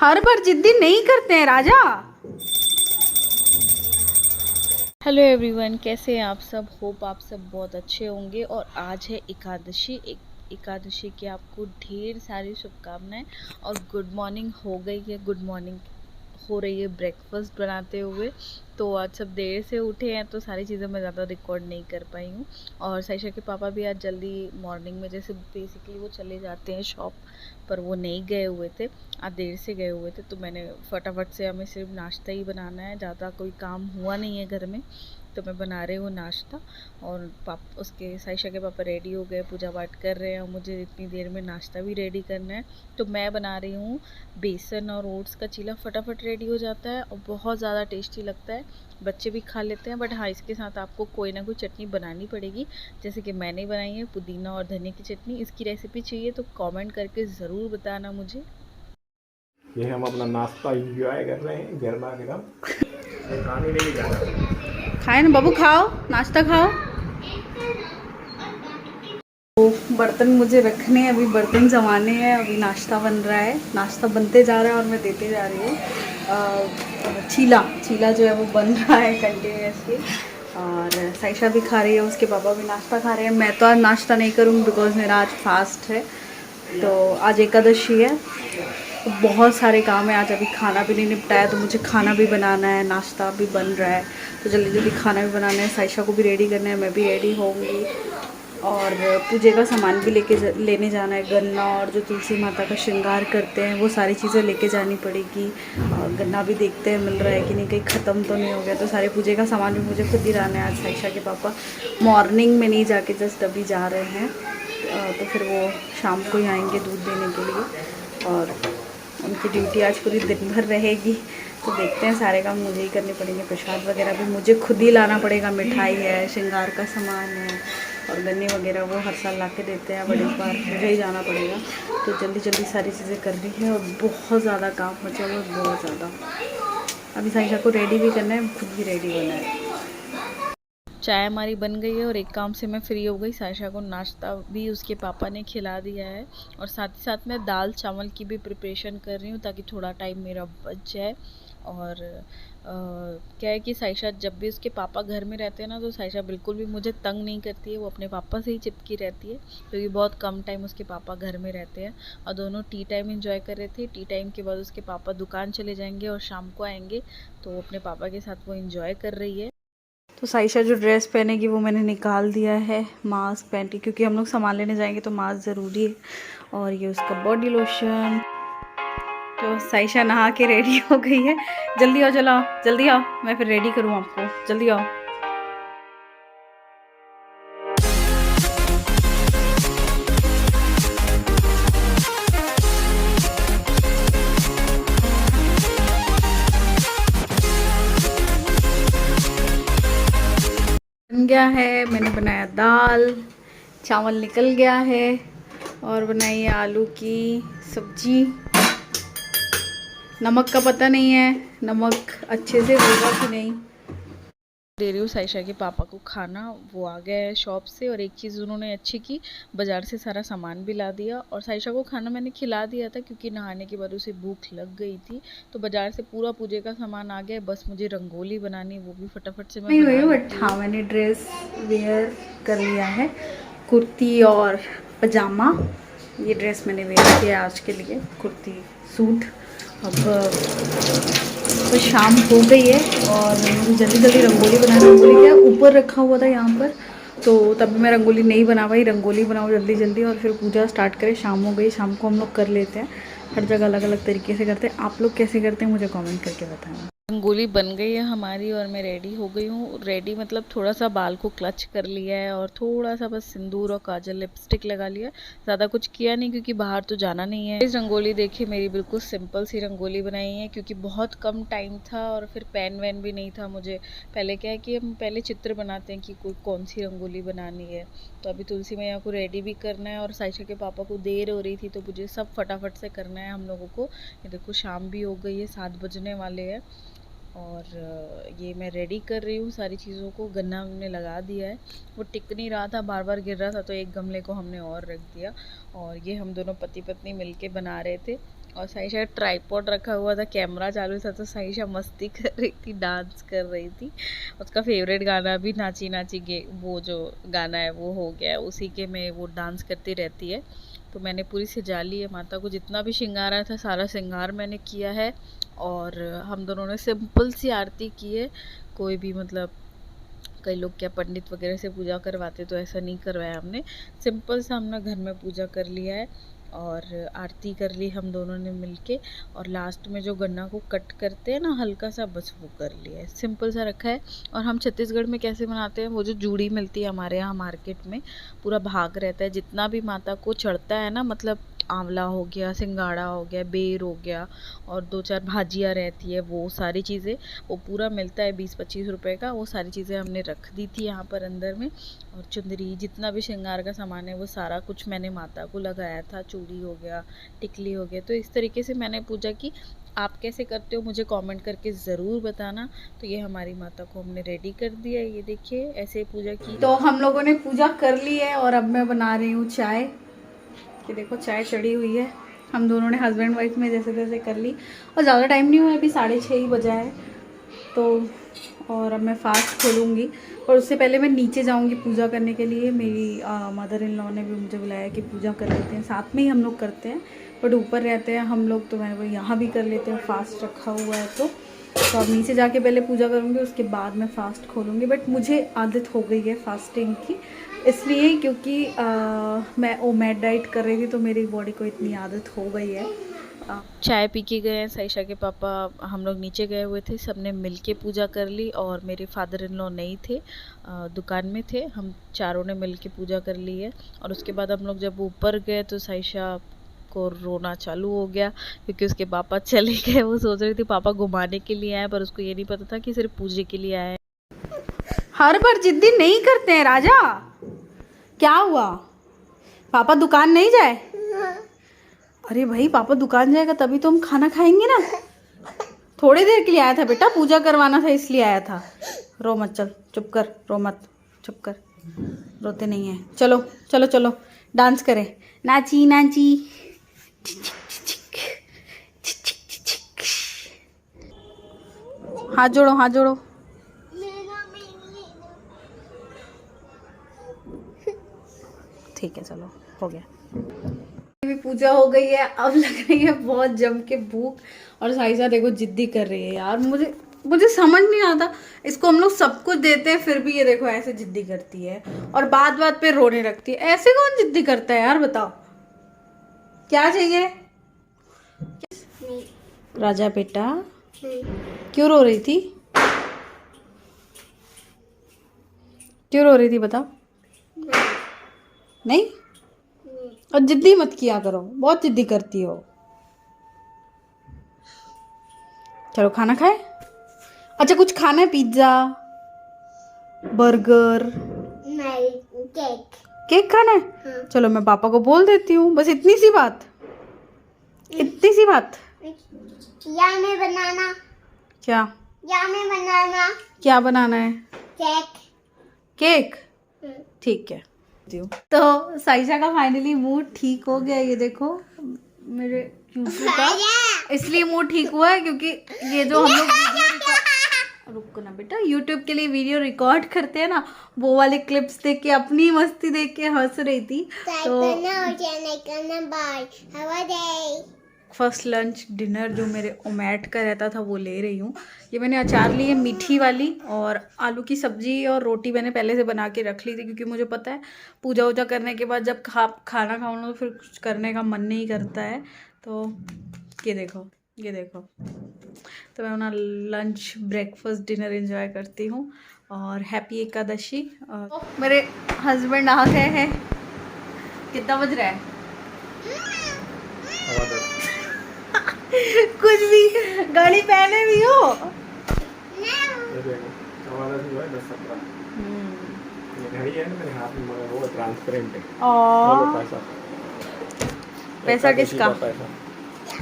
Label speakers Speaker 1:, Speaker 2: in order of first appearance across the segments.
Speaker 1: हर बार जिद्दी नहीं करते हैं राजा।
Speaker 2: हेलो एवरीवन, कैसे हैं आप सब। होप आप सब बहुत अच्छे होंगे। और आज है एकादशी। एकादशी की आपको ढेर सारी शुभकामनाएं। और गुड मॉर्निंग हो गई है, गुड मॉर्निंग हो रही है ब्रेकफास्ट बनाते हुए। तो आज सब देर से उठे हैं तो सारी चीज़ें मैं ज़्यादा रिकॉर्ड नहीं कर पाई हूँ। और साइशा के पापा भी आज जल्दी मॉर्निंग में, जैसे बेसिकली वो चले जाते हैं शॉप पर, वो नहीं गए हुए थे, आज देर से गए हुए थे। तो मैंने फटाफट से, हमें सिर्फ नाश्ता ही बनाना है, ज़्यादा कोई काम हुआ नहीं है घर में, तो मैं बना रही हूँ नाश्ता। और उसके साइशा के पापा रेडी हो गए, पूजा पाठ कर रहे हैं, और मुझे इतनी देर में नाश्ता भी रेडी करना है। तो मैं बना रही हूँ बेसन और ओट्स का चीला। फटाफट रेडी हो जाता है और बहुत ज़्यादा टेस्टी लगता है, बच्चे भी खा लेते हैं। बट हाँ, इसके साथ आपको कोई ना कोई चटनी बनानी पड़ेगी, जैसे कि मैंने बनाई है पुदीना और धनिया की चटनी। इसकी रेसिपी चाहिए तो कमेंट करके ज़रूर बताना मुझे।
Speaker 3: ये हम अपना नाश्ता इंजॉय कर रहे हैं गर्मा गर्म। पानी नहीं जाना।
Speaker 1: खाए ना बाबू, खाओ नाश्ता खाओ। तो बर्तन मुझे रखने हैं, अभी बर्तन जमाने हैं, अभी नाश्ता बन रहा है, नाश्ता बनते जा रहा है और मैं देते जा रही हूँ। चीला चीला जो है वो बन रहा है कंटिन्यूसली। और साइशा भी खा रही है, उसके पापा भी नाश्ता खा रहे हैं। मैं तो आज नाश्ता नहीं करूँगी बिकॉज मेरा आज फास्ट है, तो आज एकादशी है, तो बहुत सारे काम है आज। अभी खाना भी नहीं निपटाया, तो मुझे खाना भी बनाना है, नाश्ता भी बन रहा है, तो जल्दी जल्दी खाना भी बनाना है, साइशा को भी रेडी करना है, मैं भी रेडी होंगी। और पूजे का सामान भी लेने जाना है, गन्ना और जो तुलसी माता का श्रृंगार करते हैं वो सारी चीज़ें लेके जानी पड़ेगी। और गन्ना भी देखते हैं मिल रहा है कि नहीं, कहीं ख़त्म तो नहीं हो गया। तो सारे पूजे का सामान भी मुझे खुद ही लाना है। आज साइशा के पापा मॉर्निंग में नहीं जाके जस्ट अभी जा रहे हैं, तो फिर वो शाम को ही आएंगे दूध देने के लिए। और उनकी ड्यूटी आज पूरी दिन भर रहेगी, तो देखते हैं, सारे काम मुझे ही करने पड़ेंगे। प्रसाद वगैरह भी मुझे खुद ही लाना पड़ेगा, मिठाई है, श्रृंगार का सामान है, और गन्ने वगैरह वो हर साल ला के देते हैं, बट इस बार मुझे ही जाना पड़ेगा। तो जल्दी जल्दी सारी चीज़ें कर रही है, और बहुत ज़्यादा काम बचा हुआ है, बहुत ज़्यादा। अभी साइशा को रेडी भी करना है, खुद भी रेडी होना है।
Speaker 2: चाय हमारी बन गई है और एक काम से मैं फ्री हो गई। साइशा को नाश्ता भी उसके पापा ने खिला दिया है, और साथ ही साथ मैं दाल चावल की भी प्रिपरेशन कर रही हूँ ताकि थोड़ा टाइम मेरा बच जाए। और क्या है कि साइशा जब भी उसके पापा घर में रहते हैं ना, तो साइशा बिल्कुल भी मुझे तंग नहीं करती है, वो अपने पापा से ही चिपकी रहती है, क्योंकि बहुत कम टाइम उसके पापा घर में रहते हैं। और दोनों टी टाइम एंजॉय कर रहे थे। टी टाइम के बाद उसके पापा दुकान चले जाएंगे और शाम को आएंगे, तो अपने पापा के साथ वो एंजॉय कर रही है।
Speaker 1: तो साइशा जो ड्रेस पहनेगी वो मैंने निकाल दिया है, मास्क पहनती, क्योंकि हम लोग सामान लेने जाएंगे तो मास्क ज़रूरी है। और ये उसका बॉडी लोशन। तो साइशा नहा के रेडी हो गई है। जल्दी आओ, चलो जल्दी आओ, मैं फिर रेडी करूँ आपको, जल्दी आओ। बन गया है, मैंने बनाया दाल, चावल निकल गया है, और बनाई है आलू की सब्जी। नमक का पता नहीं है, नमक अच्छे से होगा कि नहीं।
Speaker 2: दे रही हूँ साइशा के पापा को खाना। वो आ गए हैं शॉप से, और एक चीज़ उन्होंने अच्छी की, बाज़ार से सारा सामान भी ला दिया। और साइशा को खाना मैंने खिला दिया था, क्योंकि नहाने के बाद उसे भूख लग गई थी। तो बाज़ार से पूरा पूजे का सामान आ गया, बस मुझे रंगोली बनानी, वो भी फटाफट से मैं
Speaker 1: नहीं
Speaker 2: बना
Speaker 1: हुई, बट
Speaker 2: लेती
Speaker 1: हाँ
Speaker 2: हूँ।
Speaker 1: मैंने ड्रेस वेयर कर लिया है, कुर्ती और पजामा। ये ड्रेस मैंने वेयर किया आज के लिए, कुर्ती सूट। अब तो शाम हो गई है, और मुझे जल्दी जल्दी रंगोली बनाना। रंगोली क्या ऊपर रखा हुआ था यहाँ पर, तो तभी मैं रंगोली नहीं बना पाई। रंगोली बनाओ जल्दी जल्दी और फिर पूजा स्टार्ट करें। शाम हो गई, शाम को हम लोग कर लेते हैं, हर जगह अलग अलग तरीके से करते हैं। आप लोग कैसे करते हैं मुझे कमेंट करके बताएं।
Speaker 2: रंगोली बन गई है हमारी, और मैं रेडी हो गई हूँ। रेडी मतलब थोड़ा सा बाल को क्लच कर लिया है, और थोड़ा सा बस सिंदूर और काजल लिपस्टिक लगा लिया है, ज़्यादा कुछ किया नहीं, क्योंकि बाहर तो जाना नहीं है। इस रंगोली देखिए, मेरी बिल्कुल सिंपल सी रंगोली बनाई है, क्योंकि बहुत कम टाइम था, और फिर पेन वैन भी नहीं था मुझे। पहले क्या है कि हम पहले चित्र बनाते हैं कि कोई कौन सी रंगोली बनानी है। तो अभी तुलसी मैया को रेडी भी करना है, और साइशा के पापा को देर हो रही थी, तो मुझे सब फटाफट से करना है हम लोगों को। ये देखो शाम भी हो गई है, 7 बजने वाले हैं। और ये मैं रेडी कर रही हूँ सारी चीज़ों को। गन्ना हमने लगा दिया है, वो टिक नहीं रहा था, बार बार गिर रहा था, तो एक गमले को हमने और रख दिया। और ये हम दोनों पति पत्नी मिलके बना रहे थे। और साइशा ट्राइपॉड रखा हुआ था, कैमरा चालू था, तो साइशा मस्ती कर रही थी, डांस कर रही थी। उसका फेवरेट गाना भी नाची नाची वो जो गाना है वो हो गया है, उसी के में वो डांस करती रहती है। तो मैंने पूरी सजा ली है माता को, जितना भी श्रृंगारा था सारा श्रृंगार मैंने किया है। और हम दोनों ने सिंपल सी आरती की है, कोई भी मतलब कई लोग क्या पंडित वगैरह से पूजा करवाते, तो ऐसा नहीं करवाया हमने। सिंपल सा हमने घर में पूजा कर लिया है और आरती कर ली हम दोनों ने मिलके। और लास्ट में जो गन्ना को कट करते हैं ना हल्का सा, बस वो कर लिया है, सिंपल सा रखा है। और हम छत्तीसगढ़ में कैसे बनाते हैं, वो जो जूड़ी मिलती है हमारे यहाँ मार्केट में, पूरा भाग रहता है, जितना भी माता को चढ़ता है ना, मतलब आंवला हो गया, सिंगाड़ा हो गया, बेर हो गया, और 2-4 भाजियाँ रहती है, वो सारी चीज़ें वो पूरा मिलता है 20-25 रुपए का। वो सारी चीज़ें हमने रख दी थी यहाँ पर अंदर में। और चुंदरी, जितना भी श्रृंगार का सामान है वो सारा कुछ मैंने माता को लगाया था, चूड़ी हो गया, टिकली हो गया। तो इस तरीके से मैंने पूजा की। आप कैसे करते हो मुझे कमेंट करके ज़रूर बताना। तो ये हमारी माता को हमने रेडी कर दिया है, ये देखिए ऐसे पूजा की।
Speaker 1: तो हम लोगों ने पूजा कर ली है और अब मैं बना रही हूँ चाय। कि देखो चाय चढ़ी हुई है, हम दोनों ने हस्बैंड वाइफ में जैसे तैसे कर ली। और ज़्यादा टाइम नहीं हुआ, अभी 6:30 ही बजा है। तो और अब मैं फास्ट खोलूँगी, और उससे पहले मैं नीचे जाऊँगी पूजा करने के लिए। मेरी मदर इन लॉ ने भी मुझे बुलाया कि पूजा कर लेते हैं, साथ में ही हम लोग करते हैं, बट ऊपर रहते हैं हम लोग, तो मैं वो यहाँ भी कर लेते हैं, फास्ट रखा हुआ है। तो अब नीचे जाके पहले पूजा करूँगी, उसके बाद मैं फ़ास्ट खोलूँगी। बट मुझे आदत हो गई है फास्टिंग की, इसलिए क्योंकि मैं ओमेड डाइट कर रही थी, तो मेरी बॉडी को इतनी आदत हो गई है।
Speaker 2: चाय पी के गए हैं साइशा के पापा, हम लोग नीचे गए हुए थे, सबने मिलके पूजा कर ली। और मेरे फादर इन लॉ नहीं थे, दुकान में थे, हम चारों ने मिलके पूजा कर ली है। और उसके बाद हम लोग जब ऊपर गए तो साइशा को रोना चालू हो गया, क्योंकि उसके पापा चले गए। वो सोच रही थी पापा घुमाने के लिए आए, पर उसको ये नहीं पता था कि सिर्फ पूजे के लिए आए।
Speaker 1: हर बार जिद्दी नहीं करते हैं राजा, क्या हुआ? पापा दुकान नहीं जाए? अरे भाई पापा दुकान जाएगा तभी तो हम खाना खाएंगे ना। थोड़ी देर के लिए आया था बेटा, पूजा करवाना था इसलिए आया था। रो मत, चल चुप कर, रो मत, चुप कर, रोते नहीं है। चलो चलो चलो डांस करें, नाची नाची। हाथ जोड़ो, हाथ जोड़ो। ठीक है चलो, हो गया। भी पूजा हो गई है, अब लग रही है बहुत जम के भूख। और साइशा देखो जिद्दी कर रही है यार, मुझे समझ नहीं आता। इसको हम लोग सब कुछ देते हैं, फिर भी ये देखो ऐसे जिद्दी करती है और बात बात पे रोने लगती है। ऐसे कौन जिद्दी करता है यार, बताओ क्या चाहिए? राजा बेटा क्यों रो रही थी, क्यों रो रही थी बताओ? नहीं? और जिद्दी मत किया करो, बहुत जिद्दी करती हो। चलो खाना खाए। अच्छा कुछ खाना है? Pizza, burger?
Speaker 4: नहीं, केक।
Speaker 1: केक खाना है?
Speaker 4: हाँ।
Speaker 1: चलो मैं पापा को बोल देती हूँ, बस इतनी सी बात, इतनी सी बात।
Speaker 4: या में बनाना।
Speaker 1: क्या?
Speaker 4: या में बनाना।
Speaker 1: क्या बनाना है?
Speaker 4: केक।
Speaker 1: केक? ठीक है। तो साइशा का फाइनली मूड ठीक हो गया, ये देखो मेरे क्यूटू का। इसलिए मूड ठीक हुआ है क्योंकि ये जो हम लोग रुको ना बेटा, YouTube के लिए वीडियो रिकॉर्ड करते हैं ना, वो वाले क्लिप्स देख के, अपनी मस्ती देख के हंस रही थी। तो फर्स्ट लंच डिनर जो मेरे ओमेट का रहता था वो ले रही हूँ। ये मैंने अचार ली है मीठी वाली, और आलू की सब्जी और रोटी मैंने पहले से बना के रख ली थी, क्योंकि मुझे पता है पूजा वूजा करने के बाद जब खाना खाओ ना तो फिर कुछ करने का मन नहीं करता है। तो ये देखो, ये देखो, तो मैं अपना लंच ब्रेकफास्ट डिनर एंजॉय करती हूँ। और हैप्पी एकादशी। मेरे हस्बैंड आ गए हैं। कितना बज रहा है? कुछ भी गाड़ी पहने भी हो।
Speaker 3: ये देखो, हमारा जो है 10-17। ये घड़ी है ना मेरे हाथ में, मगर वो ट्रांसपेरेंट है। चलो पैसा,
Speaker 1: पैसा किसका?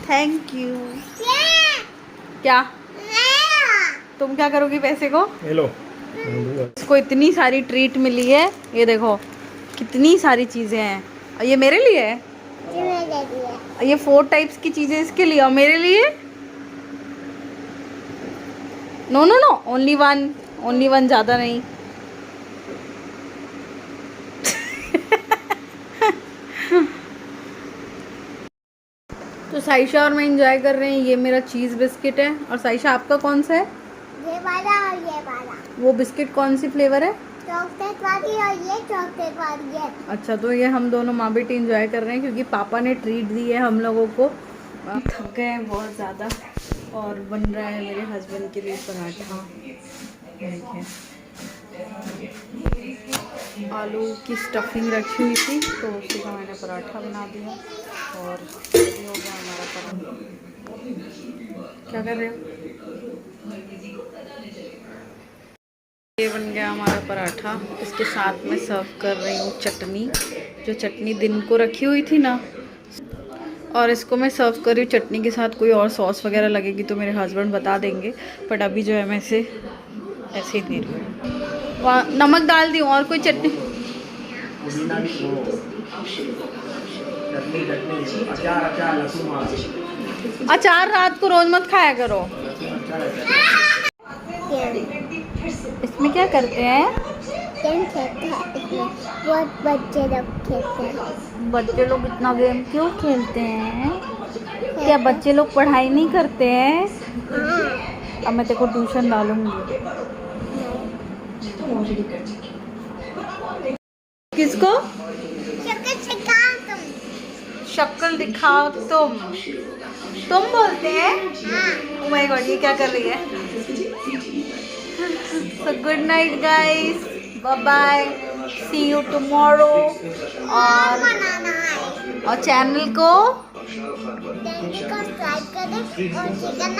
Speaker 1: Thank you. क्या तुम क्या करोगी पैसे को?
Speaker 3: ये लो।
Speaker 1: इसको इतनी सारी ट्रीट मिली है, ये देखो कितनी सारी चीजें हैं। और ये मेरे लिए है,
Speaker 4: ये मेरे लिए।
Speaker 1: ये 4 टाइप्स की चीजें इसके लिए और मेरे लिए no no no only one ज़्यादा नहीं। तो साइशा और मैं इंजॉय कर रहे हैं। ये मेरा चीज़ बिस्किट है और साइशा आपका कौन सा है?
Speaker 4: ये वाला और ये वाला।
Speaker 1: वो बिस्किट कौन सी फ्लेवर है?
Speaker 4: चॉकलेट वाली और ये चॉकलेट वाली है।
Speaker 1: अच्छा, तो ये हम दोनों माँ बेटी इंजॉय कर रहे हैं क्योंकि पापा ने ट्रीट दी है हम लोगों को। थक गए हैं बहुत ज़्यादा और बन रहा है मेरे हस्बैंड के लिए पराठा। देखिए आलू की स्टफिंग रखी हुई थी तो उसी का मैंने पराठा बना दिया और ये हो गया हमारा पराठा। क्या कर रहे हो? ये बन गया हमारा पराठा। इसके साथ में सर्व कर रही हूँ चटनी, जो चटनी दिन को रखी हुई थी ना, और इसको मैं सर्व कर रही हूँ चटनी के साथ। कोई और सॉस वगैरह लगेगी तो मेरे हस्बैंड बता देंगे, बट अभी जो है मैं इसे ऐसे ही दे रही हूँ। नमक डाल दी हूँ और कोई चटनी
Speaker 3: पुदीना भी वो चटनी अचार लहसुन वाला।
Speaker 1: अचार रात को रोज मत खाया करो। इसमें क्या करते हैं?
Speaker 4: गेम खेलते हैं इसमें, बहुत बच्चे लोग खेलते हैं।
Speaker 1: बच्चे लोग इतना गेम क्यों खेलते हैं? क्या बच्चे लोग पढ़ाई नहीं करते हैं? अब मैं तेरे को ट्यूशन डालूंगी। किसको?
Speaker 4: शक्ल सिखाओ तुम।
Speaker 1: शक्ल दिखाओ तुम बोलते हैं? ओह माय गॉड, ये क्या कर रही है? So good night guys, bye bye, see you tomorrow. और चैनल को
Speaker 4: सब्सक्राइब करें और चिकन